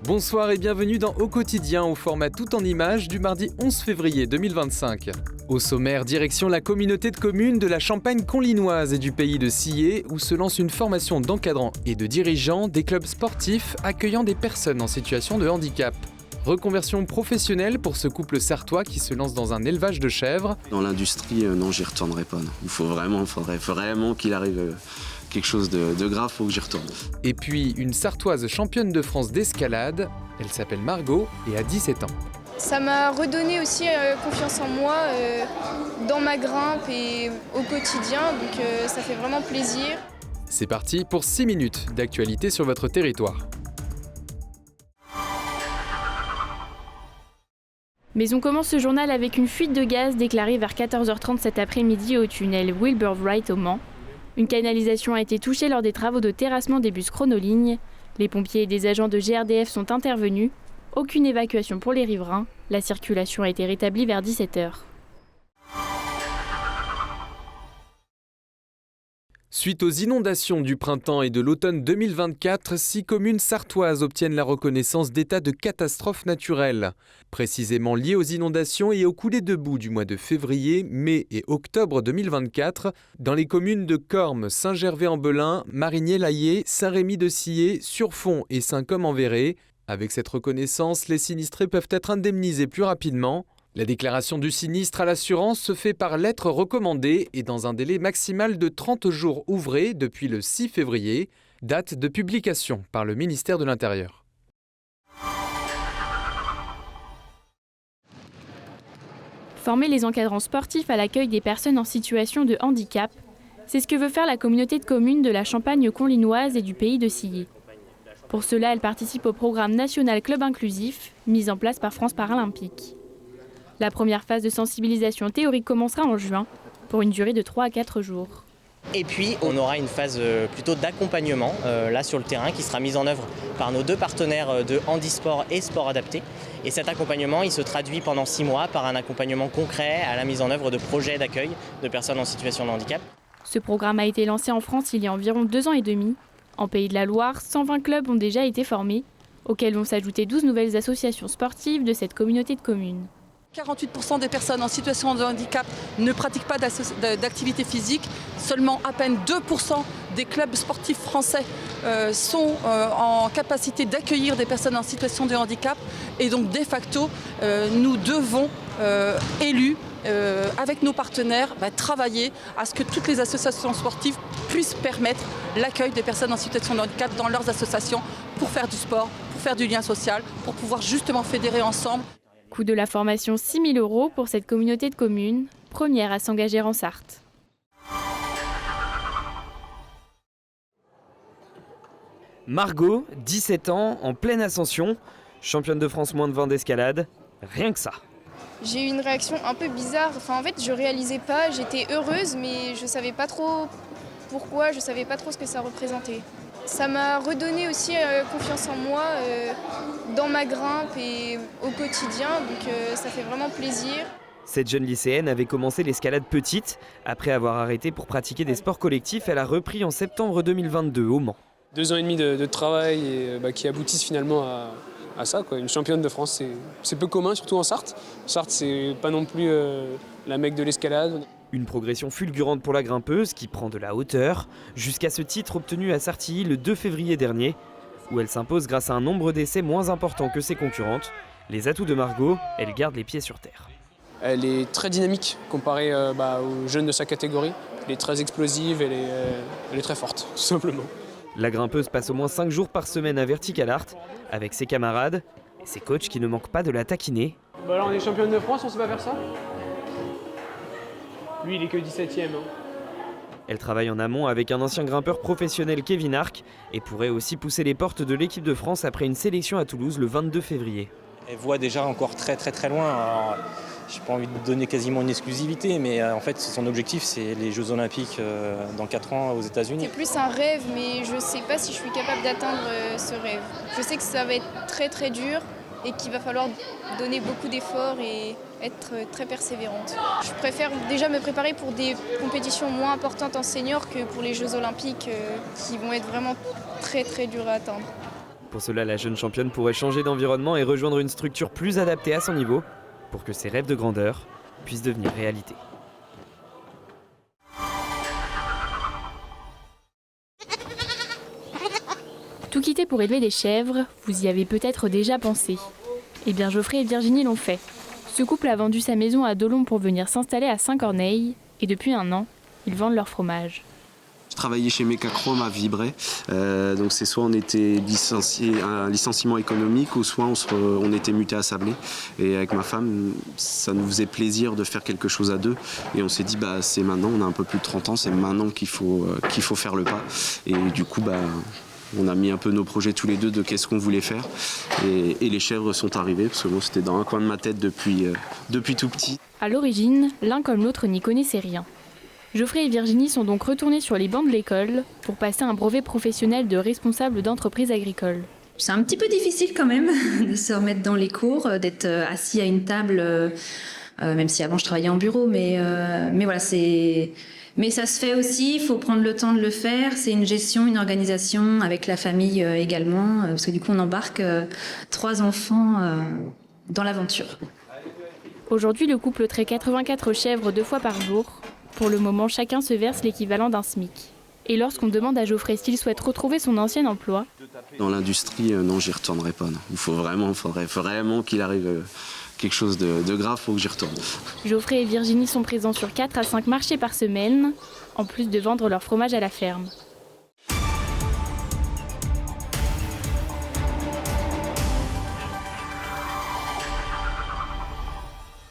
Bonsoir et bienvenue dans Au quotidien au format tout en images du mardi 11 février 2025. Au sommaire, direction la communauté de communes de la Champagne conlinoise et du pays de Sillé où se lance une formation d'encadrants et de dirigeants des clubs sportifs accueillant des personnes en situation de handicap. Reconversion professionnelle pour ce couple sartois qui se lance dans un élevage de chèvres. Dans l'industrie, non, j'y retournerai pas. Non. Faudrait vraiment qu'il arrive quelque chose de grave, faut que j'y retourne. Et puis une sartoise championne de France d'escalade, elle s'appelle Margot et a 17 ans. Ça m'a redonné aussi confiance en moi dans ma grimpe et au quotidien, donc ça fait vraiment plaisir. C'est parti pour 6 minutes d'actualité sur votre territoire. Mais on commence ce journal avec une fuite de gaz déclarée vers 14h30 cet après-midi au tunnel Wilbur Wright au Mans. Une canalisation a été touchée lors des travaux de terrassement des bus Chronoligne. Les pompiers et des agents de GRDF sont intervenus. Aucune évacuation pour les riverains. La circulation a été rétablie vers 17h. Suite aux inondations du printemps et de l'automne 2024, 6 communes sartoises obtiennent la reconnaissance d'état de catastrophe naturelle. Précisément liées aux inondations et aux coulées de boue du mois de février, mai et octobre 2024, dans les communes de Cormes, Saint-Gervais-en-Belin, Marigné-Laillé, Saint-Rémy-de-Sillé, Surfont et Saint-Côme-en-Véré. Avec cette reconnaissance, les sinistrés peuvent être indemnisés plus rapidement. La déclaration du sinistre à l'assurance se fait par lettre recommandée et dans un délai maximal de 30 jours ouvrés depuis le 6 février, date de publication par le ministère de l'Intérieur. Former les encadrants sportifs à l'accueil des personnes en situation de handicap, c'est ce que veut faire la communauté de communes de la Champagne conlinoise et du pays de Sillé. Pour cela, elle participe au programme national Club Inclusif, mis en place par France Paralympique. La première phase de sensibilisation théorique commencera en juin, pour une durée de 3 à 4 jours. Et puis, on aura une phase plutôt d'accompagnement, là sur le terrain, qui sera mise en œuvre par nos 2 partenaires de handisport et sport adapté. Et cet accompagnement, il se traduit pendant 6 mois par un accompagnement concret à la mise en œuvre de projets d'accueil de personnes en situation de handicap. Ce programme a été lancé en France il y a environ 2 ans et demi. En Pays de la Loire, 120 clubs ont déjà été formés, auxquels vont s'ajouter 12 nouvelles associations sportives de cette communauté de communes. 48% des personnes en situation de handicap ne pratiquent pas d'activité physique. Seulement à peine 2% des clubs sportifs français sont en capacité d'accueillir des personnes en situation de handicap. Et donc, de facto, nous devons, élus, avec nos partenaires, travailler à ce que toutes les associations sportives puissent permettre l'accueil des personnes en situation de handicap dans leurs associations pour faire du sport, pour faire du lien social, pour pouvoir justement fédérer ensemble. Coût de la formation 6 000 € pour cette communauté de communes, première à s'engager en Sarthe. Margot, 17 ans, en pleine ascension, championne de France moins de 20 d'escalade, rien que ça. J'ai eu une réaction un peu bizarre, en fait je réalisais pas, j'étais heureuse mais je savais pas trop pourquoi, je savais pas trop ce que ça représentait. Ça m'a redonné aussi confiance en moi dans ma grimpe et au quotidien, donc ça fait vraiment plaisir. Cette jeune lycéenne avait commencé l'escalade petite. Après avoir arrêté pour pratiquer des sports collectifs, elle a repris en septembre 2022 au Mans. 2 ans et demi de travail et, qui aboutissent finalement à ça, quoi. Une championne de France, c'est peu commun, surtout en Sarthe. Sarthe, c'est pas non plus la mecque de l'escalade. Une progression fulgurante pour la grimpeuse qui prend de la hauteur, jusqu'à ce titre obtenu à Sartilly le 2 février dernier, où elle s'impose grâce à un nombre d'essais moins important que ses concurrentes. Les atouts de Margot, elle garde les pieds sur terre. Elle est très dynamique comparée aux jeunes de sa catégorie. Elle est très explosive, elle est très forte, tout simplement. La grimpeuse passe au moins 5 jours par semaine à Vertical Art, avec ses camarades et ses coachs qui ne manquent pas de la taquiner. Là, on est championne de France, on sait pas faire ça. Lui, il est que 17e. Elle travaille en amont avec un ancien grimpeur professionnel, Kevin Arc, et pourrait aussi pousser les portes de l'équipe de France après une sélection à Toulouse le 22 février. Elle voit déjà encore très loin. Alors, j'ai pas envie de donner quasiment une exclusivité, mais en fait son objectif c'est les Jeux Olympiques dans 4 ans aux États-Unis. C'est plus un rêve, mais je sais pas si je suis capable d'atteindre ce rêve. Je sais que ça va être très dur et qu'il va falloir donner beaucoup d'efforts et être très persévérante. Je préfère déjà me préparer pour des compétitions moins importantes en senior que pour les Jeux Olympiques qui vont être vraiment très dures à atteindre. Pour cela, la jeune championne pourrait changer d'environnement et rejoindre une structure plus adaptée à son niveau pour que ses rêves de grandeur puissent devenir réalité. Tout quitter pour élever des chèvres, vous y avez peut-être déjà pensé. Eh bien Geoffrey et Virginie l'ont fait. Ce couple a vendu sa maison à Dolon pour venir s'installer à Saint-Corneille et depuis 1 an, ils vendent leur fromage. Je travaillais chez Mecachrome à Vibray, donc c'est soit on était licencié, un licenciement économique ou soit on était muté à Sablé. Et avec ma femme, ça nous faisait plaisir de faire quelque chose à deux. Et on s'est dit, c'est maintenant, on a un peu plus de 30 ans, c'est maintenant qu'il faut faire le pas. Et du coup, on a mis un peu nos projets tous les deux de qu'est-ce qu'on voulait faire. Et les chèvres sont arrivées, parce que moi c'était dans un coin de ma tête depuis tout petit. À l'origine, l'un comme l'autre n'y connaissait rien. Geoffrey et Virginie sont donc retournés sur les bancs de l'école pour passer un brevet professionnel de responsable d'entreprise agricole. C'est un petit peu difficile quand même de se remettre dans les cours, d'être assis à une table, même si avant je travaillais en bureau, mais voilà, mais ça se fait aussi, il faut prendre le temps de le faire, c'est une gestion, une organisation avec la famille également, parce que du coup on embarque 3 enfants dans l'aventure. Aujourd'hui, le couple traite 84 chèvres 2 fois par jour. Pour le moment, chacun se verse l'équivalent d'un SMIC. Et lorsqu'on demande à Geoffrey s'il souhaite retrouver son ancien emploi... Dans l'industrie, non, j'y retournerai pas. Non. Faudrait vraiment qu'il arrive quelque chose de grave, faut que j'y retourne. Geoffrey et Virginie sont présents sur 4 à 5 marchés par semaine, en plus de vendre leur fromage à la ferme.